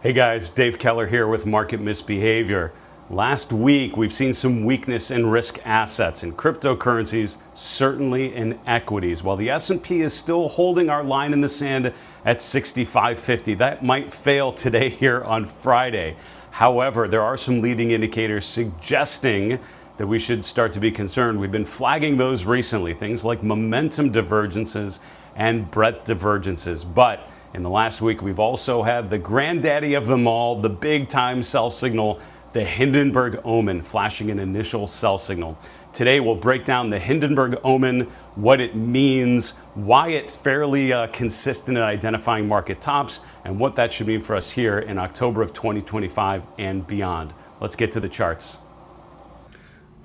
Hey guys, Dave Keller here with Market Misbehavior. Last week, we've seen some weakness in risk assets, in cryptocurrencies, certainly in equities. While the S&P is still holding our line in the sand at 65.50, that might fail today here on Friday. However, there are some leading indicators suggesting that we should start to be concerned. We've been flagging those recently, things like momentum divergences and breadth divergences. But in the last week, we've also had the granddaddy of them all, the big time sell signal, the Hindenburg Omen, flashing an initial sell signal. Today, we'll break down the Hindenburg Omen, what it means, why it's fairly consistent in identifying market tops, and what that should mean for us here in October of 2025 and beyond. Let's get to the charts.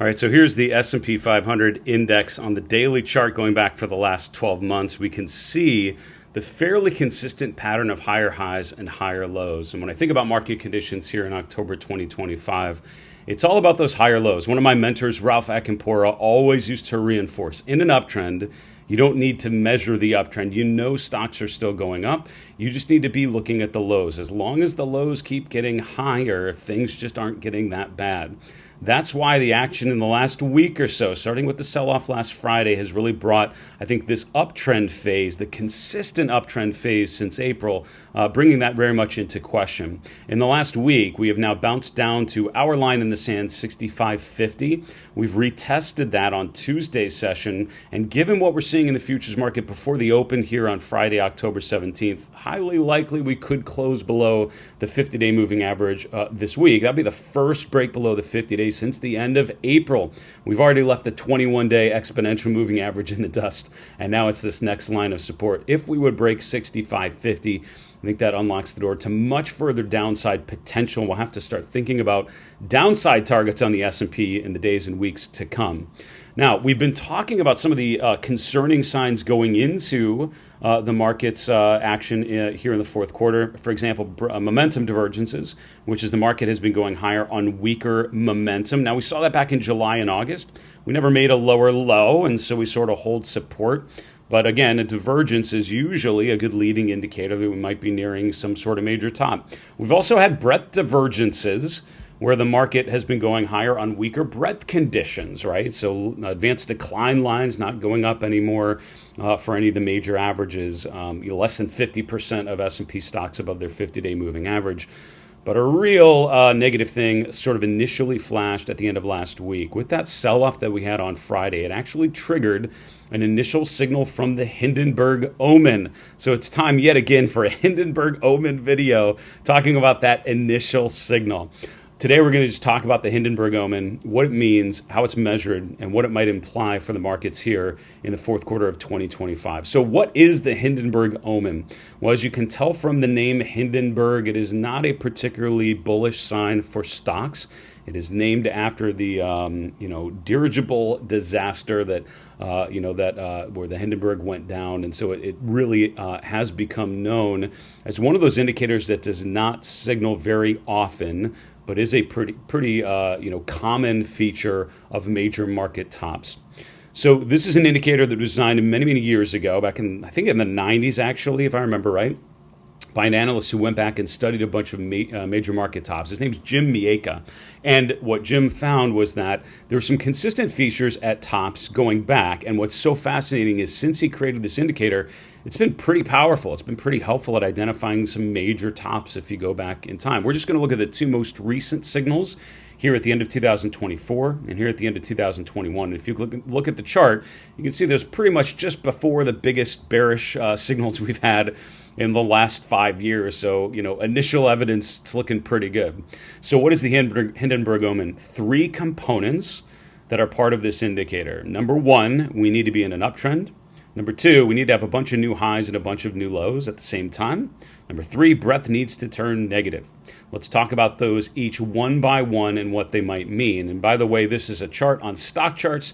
All right, so here's the S&P 500 index on the daily chart going back for the last 12 months. We can see the fairly consistent pattern of higher highs and higher lows. And when I think about market conditions here in October 2025, it's all about those higher lows. One of my mentors, Ralph Akinpora, always used to reinforce, in an uptrend, you don't need to measure the uptrend. You know stocks are still going up. You just need to be looking at the lows. As long as the lows keep getting higher, things just aren't getting that bad. That's why the action in the last week or so, starting with the sell-off last Friday, has really brought, I think, this uptrend phase, the consistent uptrend phase since April, bringing that very much into question. In the last week, we have now bounced down to our line in the sand, 65.50. We've retested that on Tuesday's session, and given what we're seeing in the futures market before the open here on Friday, October 17th, highly likely we could close below the 50-day moving average this week. That'll be the first break below the 50-day since the end of April. We've already left the 21-day exponential moving average in the dust, and now it's this next line of support. If we would break 65.50, I think that unlocks the door to much further downside potential. We'll have to start thinking about downside targets on the S&P in the days and weeks to come. Now, we've been talking about some of the concerning signs going into the market's action here in the fourth quarter. For example, momentum divergences, which is the market has been going higher on weaker momentum. Now, we saw that back in July and August. We never made a lower low, and so we sort of hold support. But again, a divergence is usually a good leading indicator that we might be nearing some sort of major top. We've also had breadth divergences, where the market has been going higher on weaker breadth conditions, right? So advanced decline lines not going up anymore for any of the major averages, less than 50% of S&P stocks above their 50-day moving average. But a real negative thing sort of initially flashed at the end of last week. With that sell-off that we had on Friday, it actually triggered an initial signal from the Hindenburg Omen. So it's time yet again for a Hindenburg Omen video talking about that initial signal. Today, we're going to just talk about the Hindenburg Omen, what it means, how it's measured, and what it might imply for the markets here in the fourth quarter of 2025. So what is the Hindenburg Omen? Well, as you can tell from the name Hindenburg, it is not a particularly bullish sign for stocks. It is named after the dirigible disaster that where the Hindenburg went down, and so it really has become known as one of those indicators that does not signal very often, but is a pretty common feature of major market tops. So this is an indicator that was designed many years ago, back in, I think in the 90s actually, if I remember right, by an analyst who went back and studied a bunch of major market tops. His name's Jim Mieka. And what Jim found was that there were some consistent features at tops going back. And what's so fascinating is since he created this indicator, it's been pretty powerful. It's been pretty helpful at identifying some major tops if you go back in time. We're just going to look at the two most recent signals here at the end of 2024 and here at the end of 2021. If you look at the chart, you can see there's pretty much just before the biggest bearish signals we've had in the last 5 years. So, initial evidence, it's looking pretty good. So what is the Hindenburg Omen? 3 components that are part of this indicator. Number 1, we need to be in an uptrend. Number 2, we need to have a bunch of new highs and a bunch of new lows at the same time. Number 3, breadth needs to turn negative. Let's talk about those each one by one and what they might mean. And by the way, this is a chart on stock charts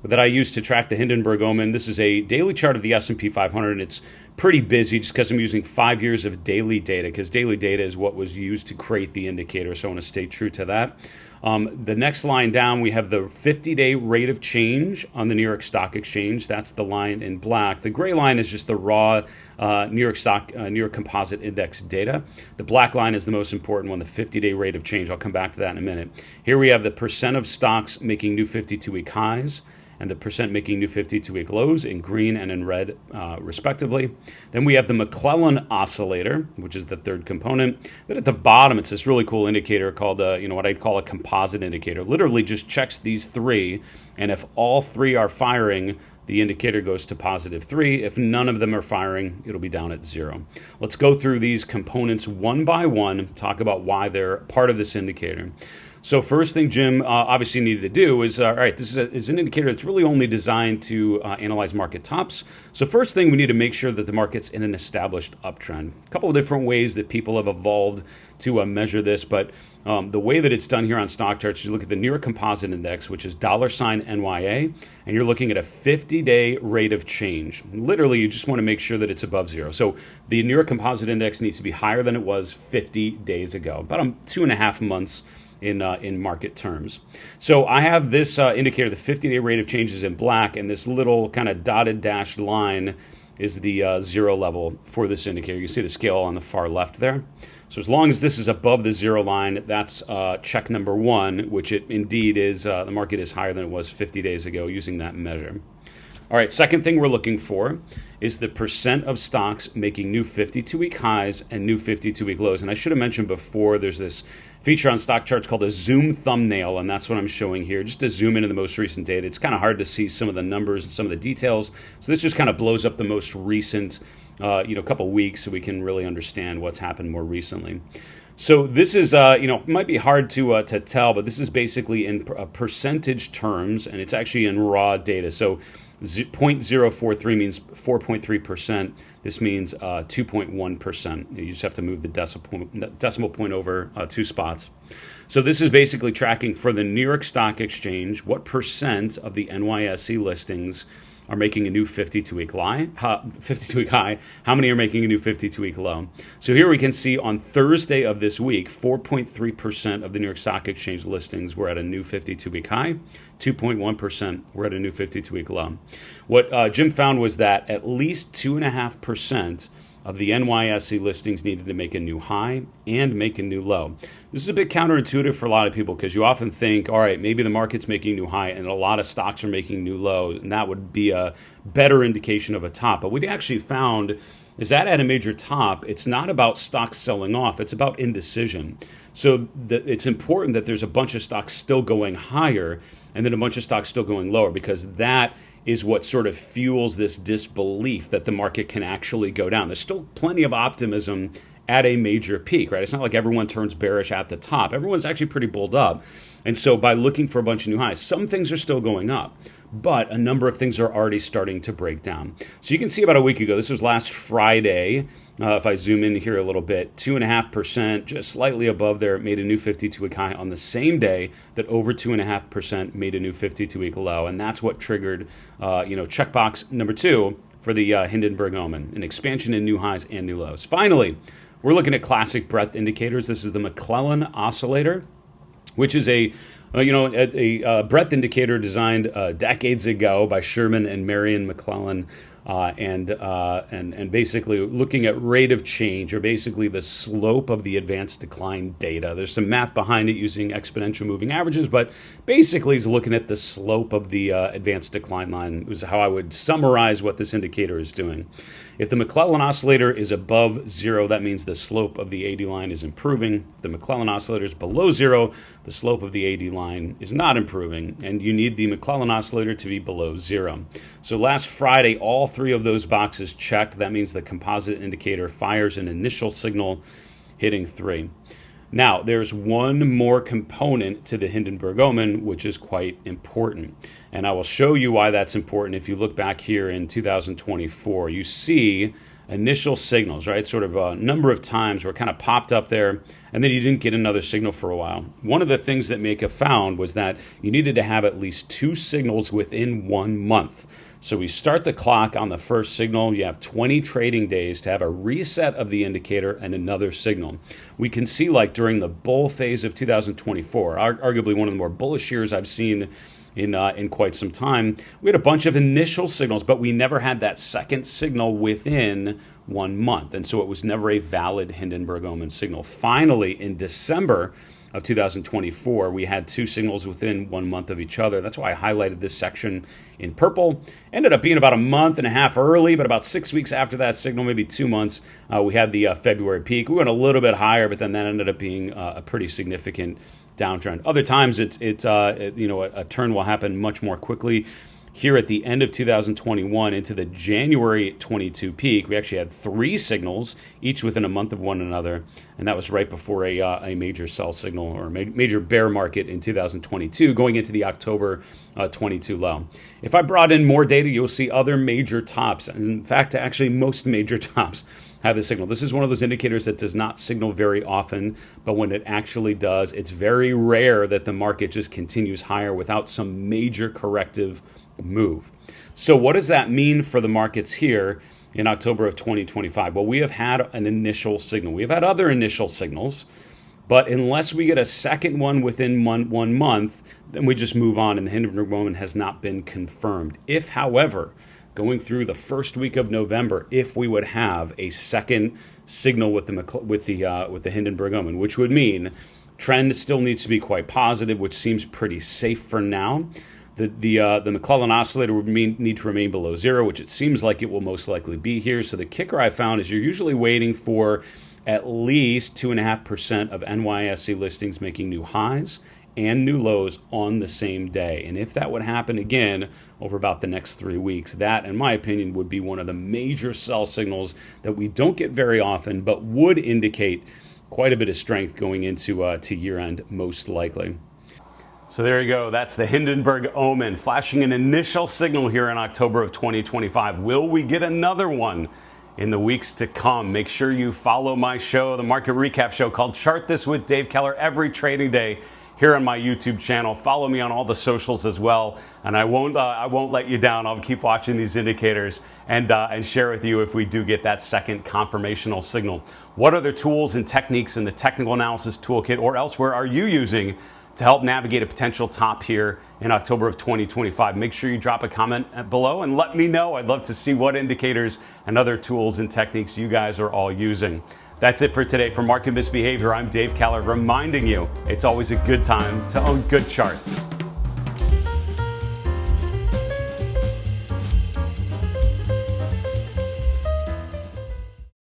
that I use to track the Hindenburg Omen. This is a daily chart of the S&P 500, and it's pretty busy just because I'm using 5 years of daily data, because daily data is what was used to create the indicator. So I want to stay true to that. The next line down, we have the 50-day rate of change on the New York Stock Exchange. That's the line in black. The gray line is just the raw New York Composite Index data. The black line is the most important one, the 50-day rate of change. I'll come back to that in a minute. Here we have the percent of stocks making new 52-week highs and the percent making new 52-week lows in green and in red, respectively. Then we have the McClellan oscillator, which is the third component. Then at the bottom, it's this really cool indicator called, what I'd call a composite indicator. Literally just checks these three, and if all three are firing, the indicator goes to +3. If none of them are firing, it'll be down at 0. Let's go through these components one by one, talk about why they're part of this indicator. So first thing Jim obviously needed to do is, all right, this is an indicator that's really only designed to analyze market tops. So first thing, we need to make sure that the market's in an established uptrend. A couple of different ways that people have evolved to measure this, but the way that it's done here on stock charts, you look at the New York Composite Index, which is $NYA, and you're looking at a 50-day rate of change. Literally, you just want to make sure that it's above 0. So the New York Composite Index needs to be higher than it was 50 days ago, about 2.5 months in market terms. So I have this indicator, the 50-day rate of change is in black, and this little kind of dotted dashed line is the 0 level for this indicator. You see the scale on the far left there. So as long as this is above the 0 line, that's check number 1, which it indeed is. The market is higher than it was 50 days ago using that measure. All right, second thing we're looking for is the percent of stocks making new 52-week highs and new 52-week lows. And I should have mentioned before, there's this feature on stock charts called a zoom thumbnail, and that's what I'm showing here, just to zoom into the most recent data. It's kind of hard to see some of the numbers and some of the details, so this just kind of blows up the most recent couple weeks so we can really understand what's happened more recently. So this is, might be hard to tell, but this is basically in percentage terms, and it's actually in raw data. So 0.043 means 4.3%. This means 2.1%. You just have to move the decimal point over 2 spots. So this is basically tracking for the New York Stock Exchange, what percent of the NYSE listings are making a new 52-week high, how many are making a new 52-week low. So here we can see on Thursday of this week, 4.3% of the New York Stock Exchange listings were at a new 52-week high, 2.1% were at a new 52-week low. What Jim found was that at least 2.5% of the NYSE listings needed to make a new high and make a new low. This is a bit counterintuitive for a lot of people because you often think, all right, maybe the market's making a new high and a lot of stocks are making new lows, and that would be a better indication of a top. But what we actually found is that at a major top, it's not about stocks selling off, it's about indecision. So it's important that there's a bunch of stocks still going higher and then a bunch of stocks still going lower, because that is what sort of fuels this disbelief that the market can actually go down. There's still plenty of optimism at a major peak, right? It's not like everyone turns bearish at the top. Everyone's actually pretty bulled up. And so by looking for a bunch of new highs, some things are still going up, but a number of things are already starting to break down. So you can see about a week ago, this was last Friday, if I zoom in here a little bit, 2.5%, just slightly above there, made a new 52-week high on the same day that over 2.5% made a new 52-week low. And that's what triggered, checkbox number 2 for the Hindenburg Omen, an expansion in new highs and new lows. Finally, we're looking at classic breadth indicators. This is the McClellan oscillator, which is a breadth indicator designed decades ago by Sherman and Marion McClellan, and basically looking at rate of change, or basically the slope of the advanced decline data. There's some math behind it using exponential moving averages, but basically it's looking at the slope of the advanced decline line, is how I would summarize what this indicator is doing. If the McClellan oscillator is above 0, that means the slope of the AD line is improving. If the McClellan oscillator is below 0, the slope of the AD line is not improving, and you need the McClellan oscillator to be below 0. So last Friday, all 3 of those boxes checked. That means the composite indicator fires an initial signal hitting 3. Now, there's one more component to the Hindenburg Omen, which is quite important. And I will show you why that's important. If you look back here in 2024, you see initial signals, right? Sort of a number of times where it kind of popped up there, and then you didn't get another signal for a while. One of the things that Mika found was that you needed to have at least 2 signals within 1 month. So we start the clock on the first signal. You have 20 trading days to have a reset of the indicator and another signal. We can see, like during the bull phase of 2024, arguably one of the more bullish years I've seen in quite some time, we had a bunch of initial signals, but we never had that second signal within 1 month. And so it was never a valid Hindenburg Omen signal. Finally, in December of 2024, we had 2 signals within 1 month of each other. That's why I highlighted this section in purple. Ended up being about a month and a half early, but about 6 weeks after that signal, maybe 2 months, we had the February peak. We went a little bit higher, but then that ended up being a pretty significant downtrend. Other times, a turn will happen much more quickly. Here at the end of 2021 into the January 22 peak, we actually had 3 signals, each within a month of one another, and that was right before a major sell signal or major bear market in 2022, going into the October 22 low. If I brought in more data, you'll see other major tops. In fact, actually, most major tops have this signal. This is one of those indicators that does not signal very often, but when it actually does, it's very rare that the market just continues higher without some major corrective move. So what does that mean for the markets here in October of 2025? Well, we have had an initial signal. We've had other initial signals, but unless we get a second one within one month, then we just move on, and the Hindenburg Omen has not been confirmed. If, however, going through the first week of November, if we would have a second signal with the Hindenburg Omen, which would mean trend still needs to be quite positive, which seems pretty safe for now. The McClellan oscillator would need to remain below 0, which it seems like it will most likely be here. So the kicker I found is you're usually waiting for at least 2.5% of NYSE listings making new highs and new lows on the same day. And if that would happen again over about the next 3 weeks, that, in my opinion, would be one of the major sell signals that we don't get very often, but would indicate quite a bit of strength going into year end, most likely. So there you go. That's the Hindenburg Omen, flashing an initial signal here in October of 2025. Will we get another one in the weeks to come? Make sure you follow my show, the market recap show called Chart This with Dave Keller, every trading day here on my YouTube channel. Follow me on all the socials as well, and I won't let you down. I'll keep watching these indicators and share with you if we do get that second confirmational signal. What other tools and techniques in the technical analysis toolkit or elsewhere are you using to help navigate a potential top here in October of 2025? Make sure you drop a comment below and let me know. I'd love to see what indicators and other tools and techniques you guys are all using. That's it for today. For Market Misbehavior, I'm Dave Keller, reminding you it's always a good time to own good charts.